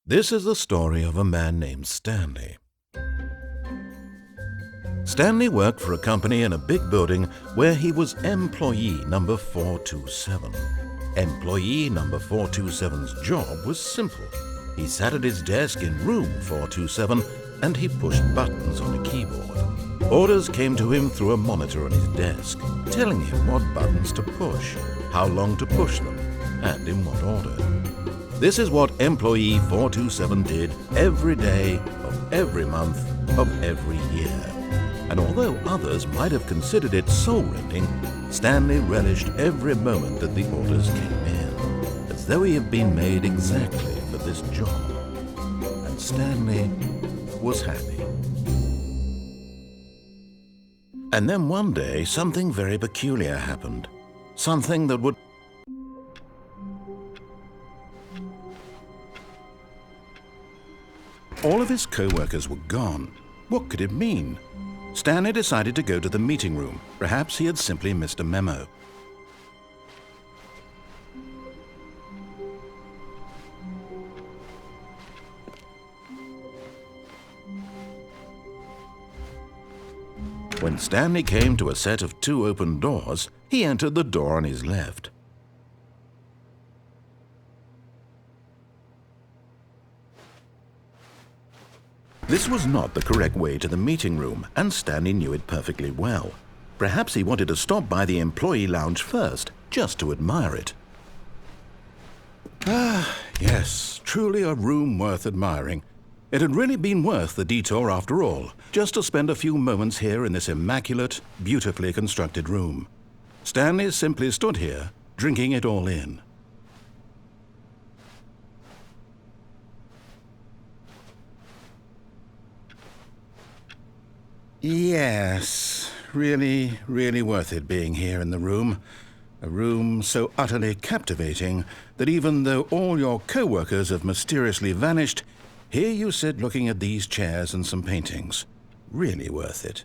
This is the story of a man named Stanley. Stanley worked for a company in a big building where he was employee number 427. Employee number 427's job was simple. He sat at his desk in room 427 and he pushed buttons on a keyboard. Orders came to him through a monitor on his desk, telling him what buttons to push, how long to push them, and in what order. This is what employee 427 did every day of every month of every year. And although others might have considered it soul-rending, Stanley relished every moment that the orders came in, as though he had been made exactly for this job. And Stanley was happy. And then one day, something very peculiar happened. Something that would... All of his co-workers were gone. What could it mean? Stanley decided to go to the meeting room. Perhaps he had simply missed a memo. When Stanley came to a set of 2 open doors, he entered the door on his left. This was not the correct way to the meeting room, and Stanley knew it perfectly well. Perhaps he wanted to stop by the employee lounge first, just to admire it. Ah, yes, truly a room worth admiring. It had really been worth the detour after all, just to spend a few moments here in this immaculate, beautifully constructed room. Stanley simply stood here, drinking it all in. Yes, really, really worth it being here in the room. A room so utterly captivating that even though all your co-workers have mysteriously vanished, here you sit looking at these chairs and some paintings. Really worth it.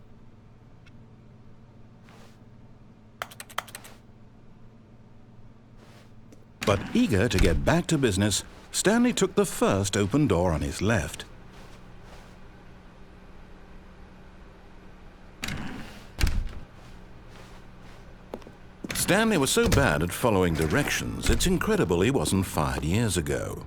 But eager to get back to business, Stanley took the first open door on his left. Stanley was so bad at following directions, it's incredible he wasn't fired years ago.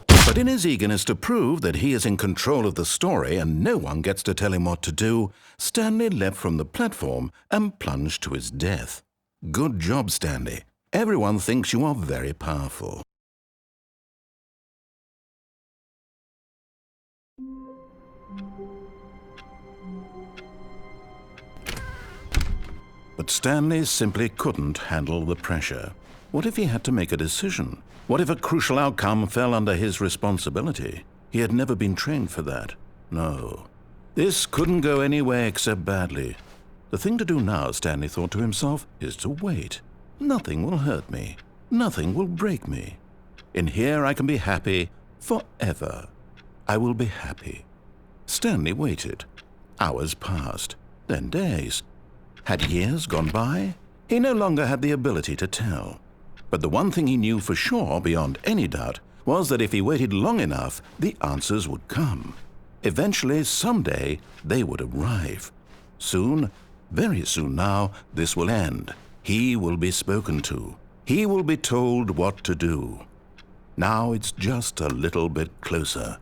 But in his eagerness to prove that he is in control of the story and no one gets to tell him what to do, Stanley leapt from the platform and plunged to his death. Good job, Stanley. Everyone thinks you are very powerful. But Stanley simply couldn't handle the pressure. What if he had to make a decision? What if a crucial outcome fell under his responsibility? He had never been trained for that. No. This couldn't go anywhere except badly. The thing to do now, Stanley thought to himself, is to wait. Nothing will hurt me. Nothing will break me. In here I can be happy forever. I will be happy. Stanley waited. Hours passed, then days. Had years gone by? He no longer had the ability to tell. But the one thing he knew for sure, beyond any doubt, was that if he waited long enough, the answers would come. Eventually, someday, they would arrive. Soon, very soon now, this will end. He will be spoken to. He will be told what to do. Now it's just a little bit closer.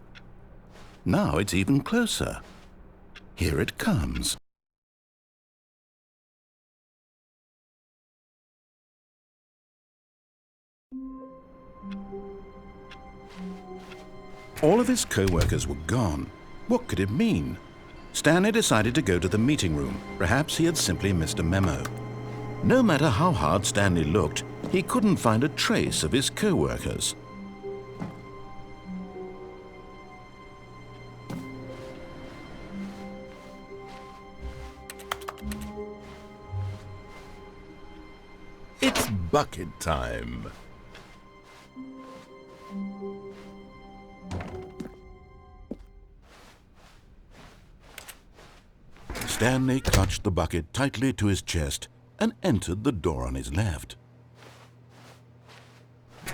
Now it's even closer. Here it comes. All of his co-workers were gone. What could it mean? Stanley decided to go to the meeting room. Perhaps he had simply missed a memo. No matter how hard Stanley looked, he couldn't find a trace of his co-workers. It's bucket time. Stanley clutched the bucket tightly to his chest and entered the door on his left.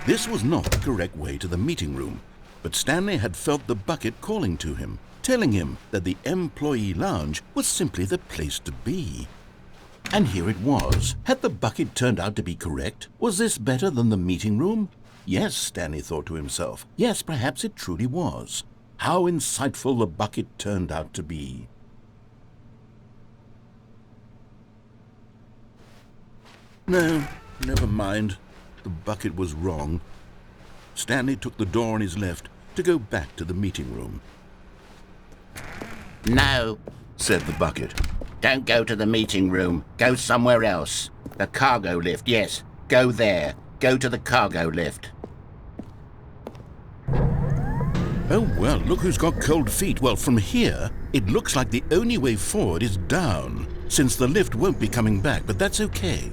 This was not the correct way to the meeting room, but Stanley had felt the bucket calling to him, telling him that the employee lounge was simply the place to be. And here it was. Had the bucket turned out to be correct? Was this better than the meeting room? Yes, Stanley thought to himself. Yes, perhaps it truly was. How insightful the bucket turned out to be. No, never mind. The bucket was wrong. Stanley took the door on his left to go back to the meeting room. No, Said the bucket. don't go to the meeting room. Go somewhere else. The cargo lift, yes. Go there. Go to the cargo lift. Oh, well, look who's got cold feet. Well, from here, it looks like the only way forward is down, since the lift won't be coming back, but that's okay.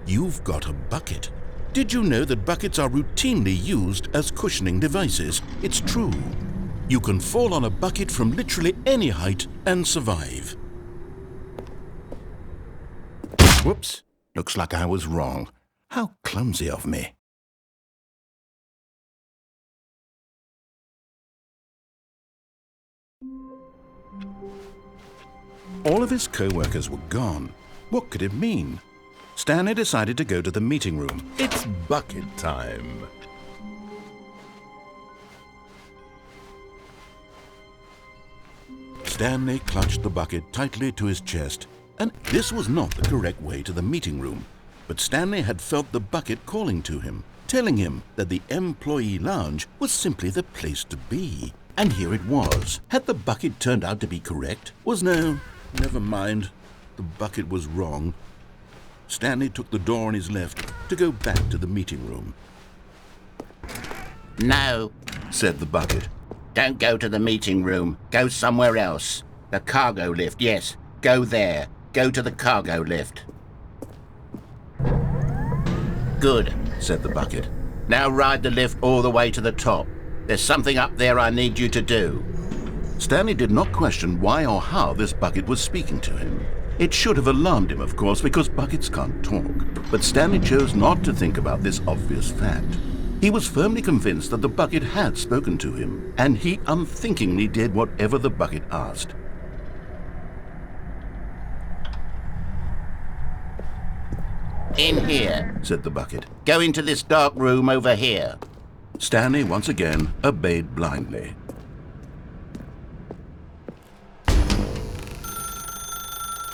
You've got a bucket. Did you know that buckets are routinely used as cushioning devices? It's true. You can fall on a bucket from literally any height and survive. Whoops. Looks like I was wrong. How clumsy of me. All of his co-workers were gone. What could it mean? Stanley decided to go to the meeting room. It's bucket time. Stanley clutched the bucket tightly to his chest, and this was not the correct way to the meeting room. But Stanley had felt the bucket calling to him, telling him that the employee lounge was simply the place to be. And here it was. Had the bucket turned out to be correct? No, never mind. The bucket was wrong. Stanley took the door on his left to go back to the meeting room. No, Said the bucket. don't go to the meeting room. Go somewhere else. The cargo lift, yes. Go there. Go to the cargo lift. Good, Said the bucket. now ride the lift all the way to the top. There's something up there I need you to do. Stanley did not question why or how this bucket was speaking to him. It should have alarmed him, of course, because buckets can't talk. But Stanley chose not to think about this obvious fact. He was firmly convinced that the bucket had spoken to him, and he unthinkingly did whatever the bucket asked. In here. Said the bucket. Go into this dark room over here. Stanley once again obeyed blindly.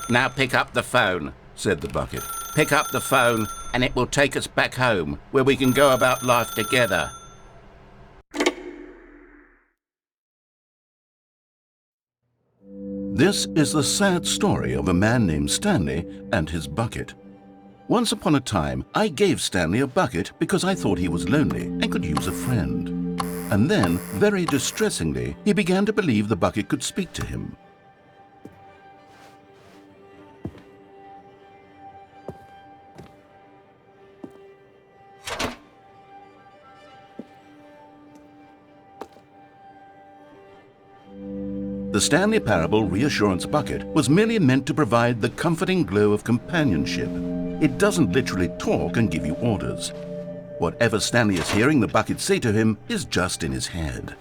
Now pick up the phone. Said the bucket. Pick up the phone and it will take us back home, where we can go about life together. This is the sad story of a man named Stanley and his bucket. Once upon a time, I gave Stanley a bucket because I thought he was lonely and could use a friend. And then, very distressingly, he began to believe the bucket could speak to him. The Stanley Parable Reassurance Bucket was merely meant to provide the comforting glow of companionship. It doesn't literally talk and give you orders. Whatever Stanley is hearing the bucket say to him is just in his head.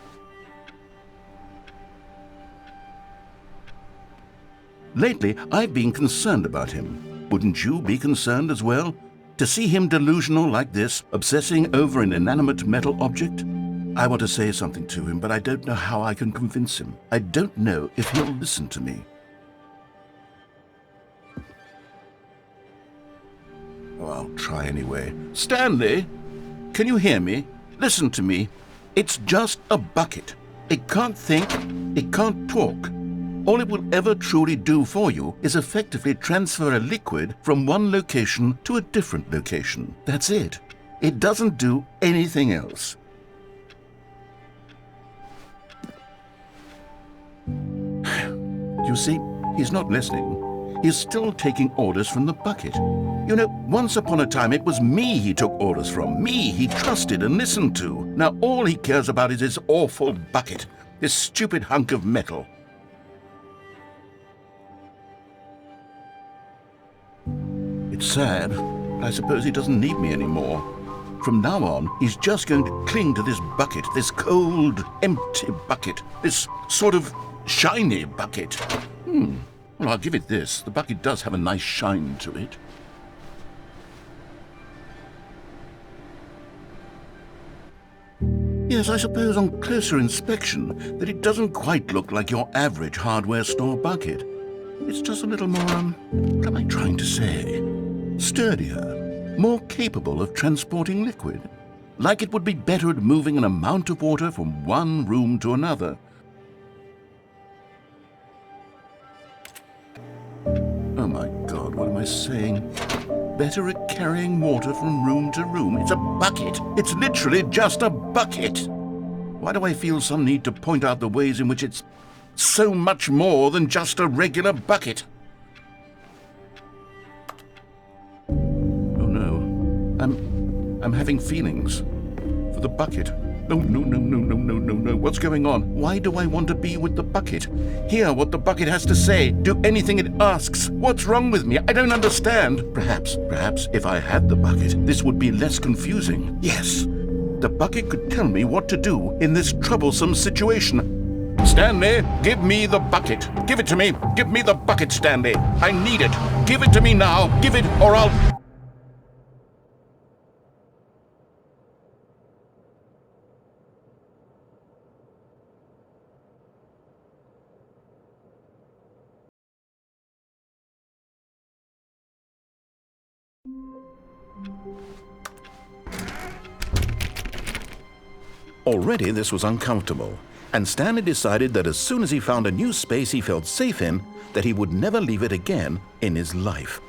Lately, I've been concerned about him. Wouldn't you be concerned as well? To see him delusional like this, obsessing over an inanimate metal object? I want to say something to him, but I don't know how I can convince him. I don't know if he'll listen to me. Oh, I'll try anyway. Stanley, can you hear me? Listen to me. It's just a bucket. It can't think, it can't talk. All it will ever truly do for you is effectively transfer a liquid from one location to a different location. That's it. It doesn't do anything else. You see, he's not listening. He's still taking orders from the bucket. You know, once upon a time it was me he took orders from, me he trusted and listened to. Now all he cares about is his awful bucket, this stupid hunk of metal. It's sad, but I suppose he doesn't need me anymore. From now on, he's just going to cling to this bucket, this cold, empty bucket, this sort of shiny bucket. Well, I'll give it this. The bucket does have a nice shine to it. Yes, I suppose on closer inspection that it doesn't quite look like your average hardware store bucket. It's just a little more, what am I trying to say? Sturdier, more capable of transporting liquid. Like it would be better at moving an amount of water from one room to another. Oh my God, what am I saying? Better at carrying water from room to room. It's a bucket. It's literally just a bucket. Why do I feel some need to point out the ways in which it's so much more than just a regular bucket? Oh no, I'm having feelings for the bucket. No. What's going on? Why do I want to be with the bucket? Hear what the bucket has to say. Do anything it asks. What's wrong with me? I don't understand. Perhaps if I had the bucket, this would be less confusing. Yes, the bucket could tell me what to do in this troublesome situation. Stanley, give me the bucket. Give it to me. Give me the bucket, Stanley. I need it. Give it to me now. Give it or I'll... Already this was uncomfortable, and Stanley decided that as soon as he found a new space he felt safe in, that he would never leave it again in his life.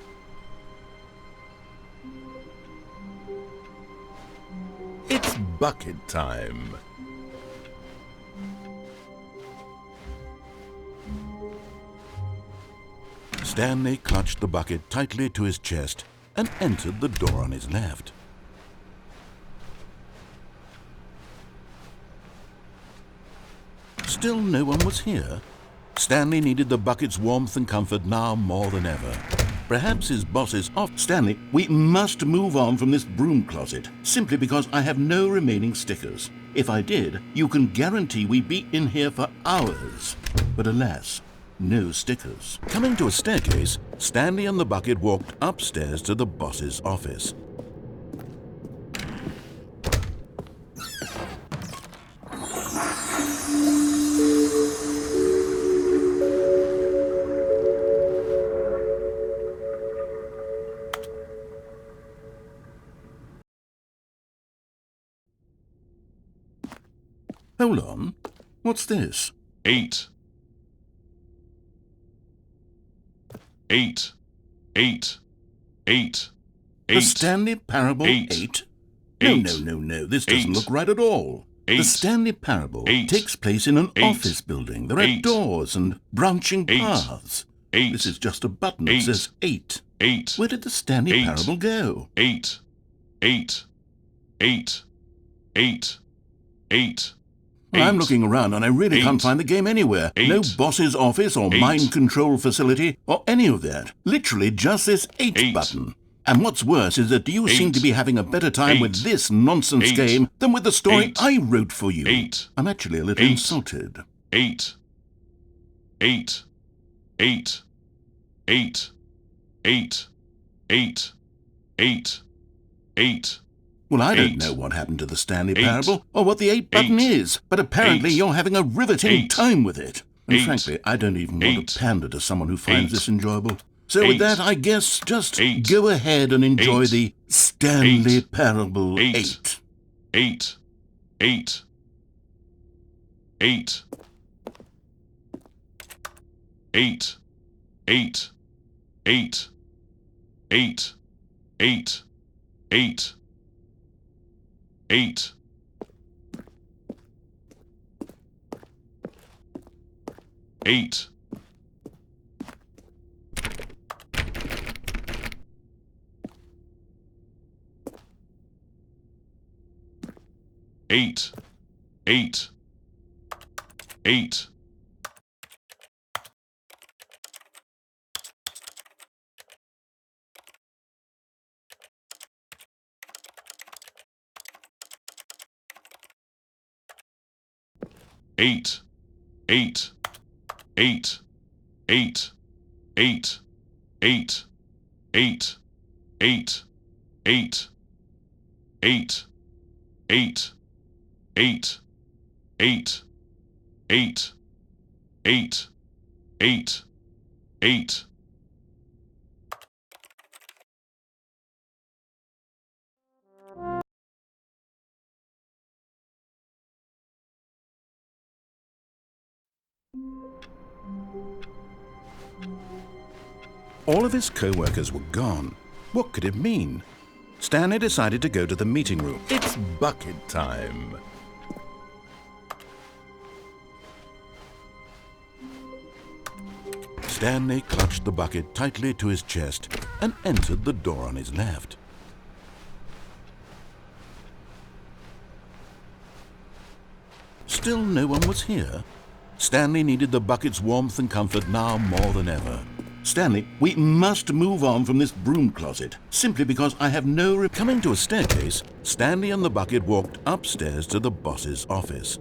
It's bucket time. Stanley clutched the bucket tightly to his chest and entered the door on his left. Still no one was here. Stanley needed the bucket's warmth and comfort now more than ever. Perhaps his boss is off. Stanley, we must move on from this broom closet, simply because I have no remaining stickers. If I did, you can guarantee we'd be in here for hours. But alas, no stickers. Coming to a staircase, Stanley and the bucket walked upstairs to the boss's office. Hold on. What's this? 8. 8. 8. 8. The Stanley Parable 8? No. This doesn't look right at all. The Stanley Parable takes place in an office building. There are doors and branching paths. This is just a button that says 8. 8. Where did the Stanley Parable go? 8. 8. 8. 8. 8. I'm looking around and I really can't find the game anywhere. No boss's office or mind control facility or any of that. Literally just this 8 button. And what's worse is that you seem to be having a better time with this nonsense game than with the story I wrote for you. I'm actually a little insulted. 8. 8. 8. 8. 8. 8. 8. 8. Well, I don't know what happened to the Stanley Parable or what the 8 button is, but apparently you're having a riveting time with it. And frankly, I don't even want to pander to someone who finds this enjoyable. So with that, I guess just go ahead and enjoy the Stanley Parable 8. 8. 8. 8. 8. 8. 8. 8. 8. 8. 8. 8. 8. 8. 8. 8, 8, 8, 8, 8, 8, 8, 8, 8, 8, 8, 8, 8, 8, 8, 8, 8. All of his co-workers were gone. What could it mean? Stanley decided to go to the meeting room. It's bucket time. Stanley clutched the bucket tightly to his chest and entered the door on his left. Still no one was here. Stanley needed the bucket's warmth and comfort now more than ever. Stanley, we must move on from this broom closet, simply because I have no... Coming to a staircase, Stanley and the bucket walked upstairs to the boss's office.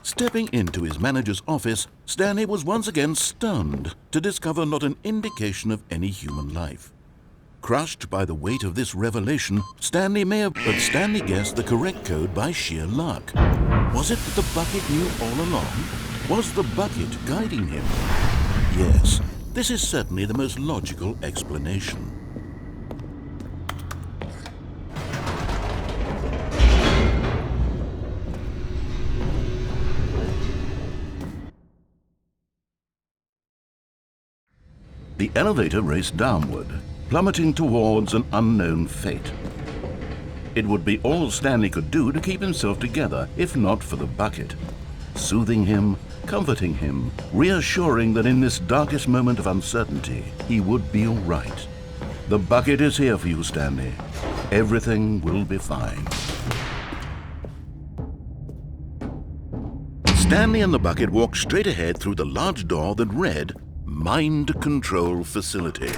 Stepping into his manager's office, Stanley was once again stunned to discover not an indication of any human life. Crushed by the weight of this revelation, Stanley guessed the correct code by sheer luck. Was it that the bucket knew all along? Was the bucket guiding him? Yes, this is certainly the most logical explanation. The elevator raced downward, plummeting towards an unknown fate. It would be all Stanley could do to keep himself together, if not for the bucket. Soothing him, comforting him, reassuring that in this darkest moment of uncertainty, he would be all right. The bucket is here for you, Stanley. Everything will be fine. Stanley and the bucket walked straight ahead through the large door that read, Mind Control Facility.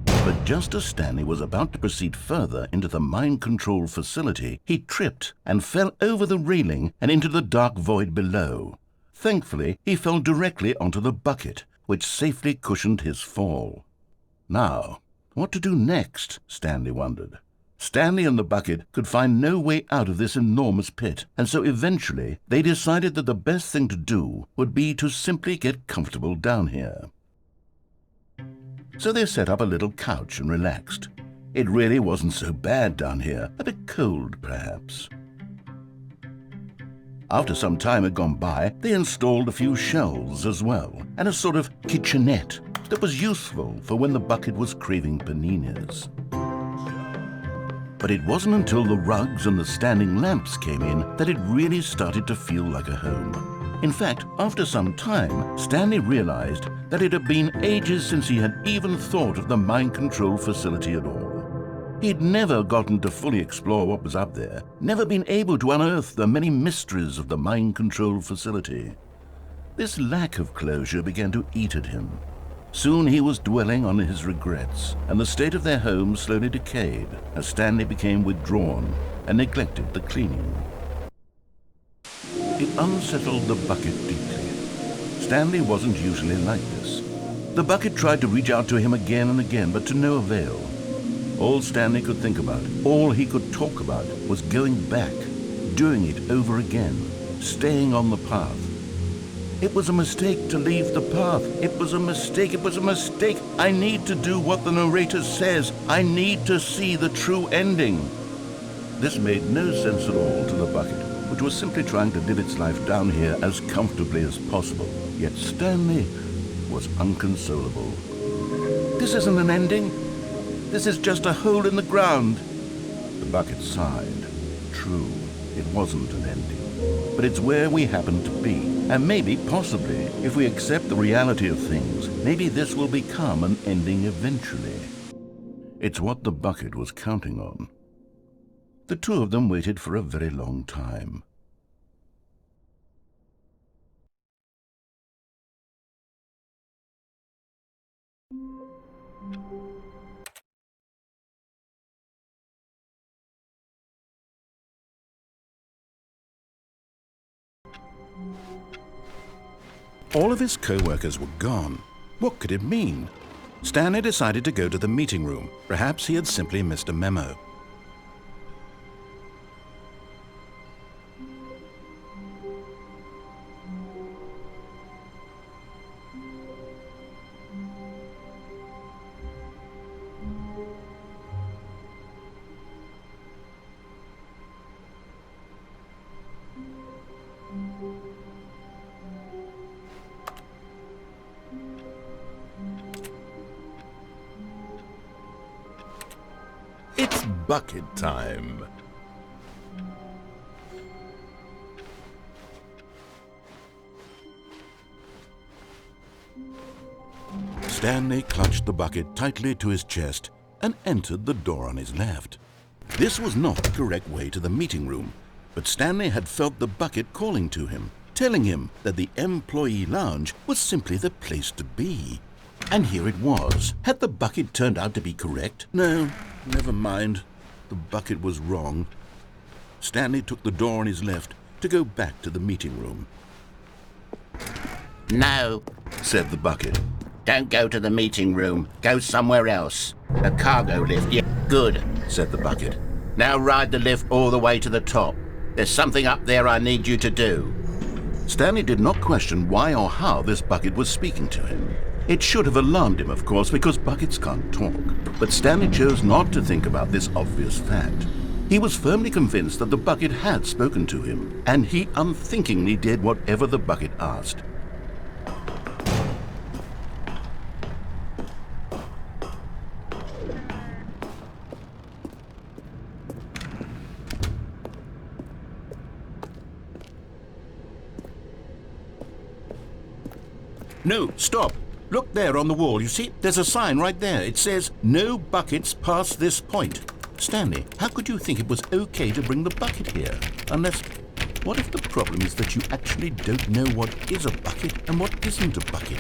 But just as Stanley was about to proceed further into the mind control facility, he tripped and fell over the railing and into the dark void below. Thankfully, he fell directly onto the bucket, which safely cushioned his fall. Now, what to do next? Stanley wondered. Stanley and the bucket could find no way out of this enormous pit, and so eventually they decided that the best thing to do would be to simply get comfortable down here. So they set up a little couch and relaxed. It really wasn't so bad down here, a bit cold perhaps. After some time had gone by, they installed a few shelves as well, and a sort of kitchenette that was useful for when the bucket was craving paninis. But it wasn't until the rugs and the standing lamps came in that it really started to feel like a home. In fact, after some time, Stanley realized that it had been ages since he had even thought of the mind control facility at all. He'd never gotten to fully explore what was up there, never been able to unearth the many mysteries of the mind control facility. This lack of closure began to eat at him. Soon he was dwelling on his regrets, and the state of their home slowly decayed as Stanley became withdrawn and neglected the cleaning. It unsettled the bucket deeply. Stanley wasn't usually like this. The bucket tried to reach out to him again and again, but to no avail. All Stanley could think about, all he could talk about, was going back, doing it over again, staying on the path. It was a mistake to leave the path. It was a mistake. It was a mistake. I need to do what the narrator says. I need to see the true ending. This made no sense at all to the bucket, which was simply trying to live its life down here as comfortably as possible. Yet Stanley was inconsolable. This isn't an ending. This is just a hole in the ground. The bucket sighed. True, it wasn't an ending. But it's where we happen to be. And maybe, possibly, if we accept the reality of things, maybe this will become an ending eventually. It's what the bucket was counting on. The two of them waited for a very long time. All of his co-workers were gone. What could it mean? Stanley decided to go to the meeting room. Perhaps he had simply missed a memo. It's bucket time. Stanley clutched the bucket tightly to his chest and entered the door on his left. This was not the correct way to the meeting room, but Stanley had felt the bucket calling to him, telling him that the employee lounge was simply the place to be. And here it was. Had the bucket turned out to be correct? No, never mind. The bucket was wrong. Stanley took the door on his left to go back to the meeting room. No, Said the bucket. don't go to the meeting room. Go somewhere else. The cargo lift, yeah, good. Said the bucket. Now ride the lift all the way to the top. There's something up there I need you to do. Stanley did not question why or how this bucket was speaking to him. It should have alarmed him, of course, because buckets can't talk. But Stanley chose not to think about this obvious fact. He was firmly convinced that the bucket had spoken to him, and he unthinkingly did whatever the bucket asked. No, stop! Look there on the wall, you see? There's a sign right there. It says, "No buckets past this point." Stanley, how could you think it was okay to bring the bucket here? Unless, what if the problem is that you actually don't know what is a bucket and what isn't a bucket?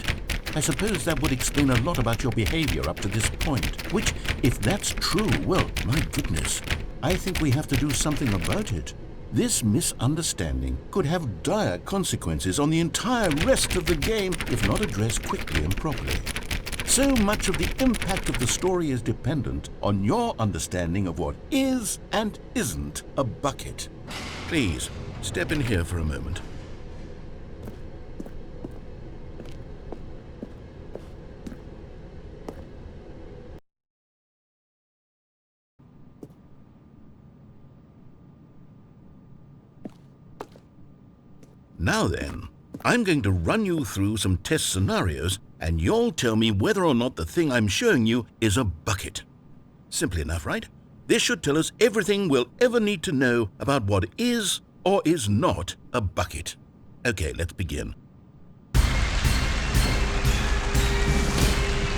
I suppose that would explain a lot about your behavior up to this point. Which, if that's true, well, my goodness, I think we have to do something about it. This misunderstanding could have dire consequences on the entire rest of the game if not addressed quickly and properly. So much of the impact of the story is dependent on your understanding of what is and isn't a bucket. Please, step in here for a moment. Now then, I'm going to run you through some test scenarios, and you'll tell me whether or not the thing I'm showing you is a bucket. Simple enough, right? This should tell us everything we'll ever need to know about what is or is not a bucket. Okay, let's begin.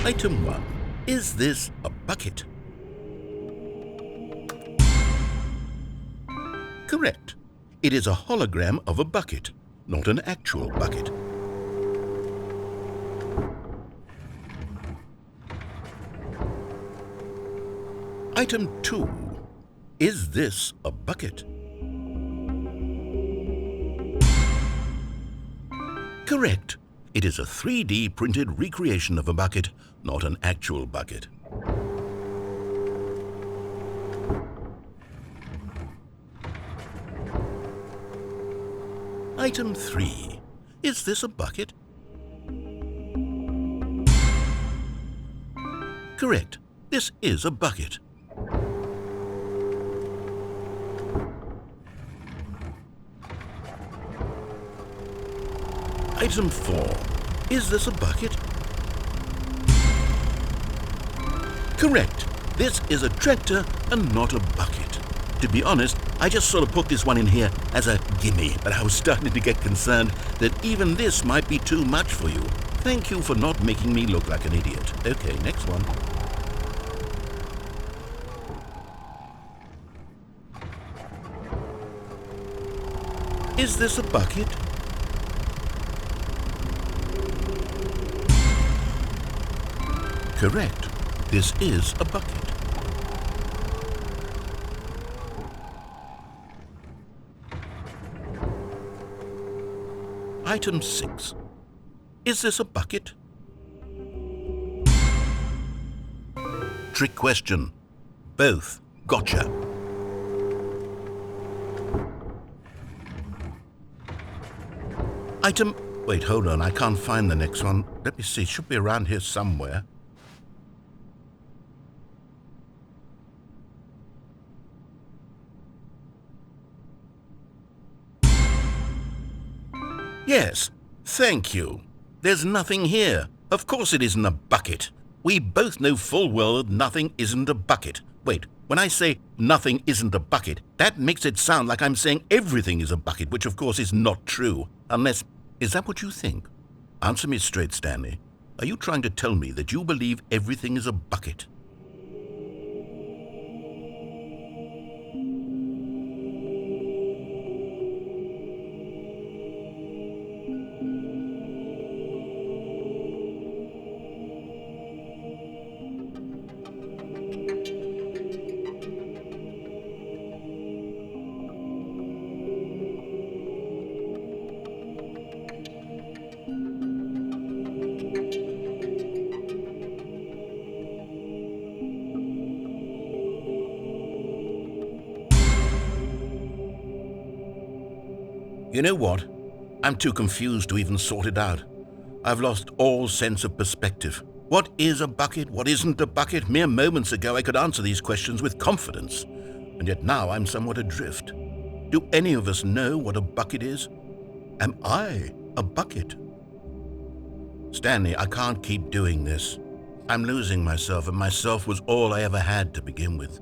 Item 1. Is this a bucket? Correct. It is a hologram of a bucket, not an actual bucket. Item 2. Is this a bucket? Correct. It is a 3D printed recreation of a bucket, not an actual bucket. Item 3. Is this a bucket? Correct. This is a bucket. Item 4. Is this a bucket? Correct. This is a tractor and not a bucket. To be honest, I just sort of put this one in here as a gimme, but I was starting to get concerned that even this might be too much for you. Thank you for not making me look like an idiot. Okay, next one. Is this a bucket? Correct. This is a bucket. Item 6. Is this a bucket? Trick question. Both. Gotcha. Item... Wait, hold on. I can't find the next one. Let me see. It should be around here somewhere. Yes, thank you. There's nothing here. Of course it isn't a bucket. We both know full well that nothing isn't a bucket. Wait, when I say nothing isn't a bucket, that makes it sound like I'm saying everything is a bucket, which of course is not true. Unless, is that what you think? Answer me straight, Stanley. Are you trying to tell me that you believe everything is a bucket? You know what? I'm too confused to even sort it out. I've lost all sense of perspective. What is a bucket? What isn't a bucket? Mere moments ago I could answer these questions with confidence, and yet now I'm somewhat adrift. Do any of us know what a bucket is? Am I a bucket? Stanley, I can't keep doing this. I'm losing myself, and myself was all I ever had to begin with.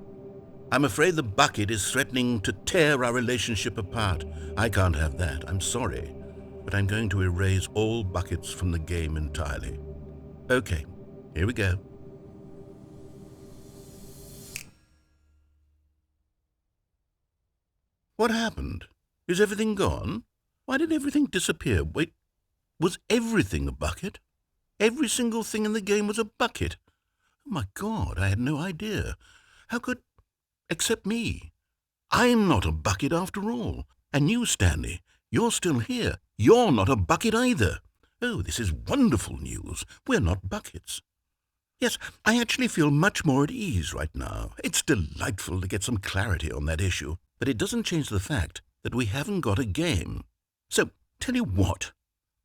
I'm afraid the bucket is threatening to tear our relationship apart. I can't have that. I'm sorry, but I'm going to erase all buckets from the game entirely. Okay, here we go. What happened? Is everything gone? Why did everything disappear? Wait, was everything a bucket? Every single thing in the game was a bucket. Oh my God, I had no idea. How could... Except me. I'm not a bucket after all. And you, Stanley, you're still here. You're not a bucket either. Oh, this is wonderful news. We're not buckets. Yes, I actually feel much more at ease right now. It's delightful to get some clarity on that issue, but it doesn't change the fact that we haven't got a game. So, tell you what,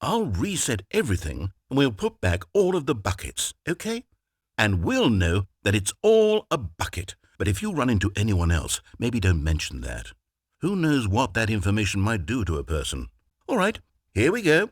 I'll reset everything and we'll put back all of the buckets, okay? And we'll know that it's all a bucket. But if you run into anyone else, maybe don't mention that. Who knows what that information might do to a person? All right, here we go.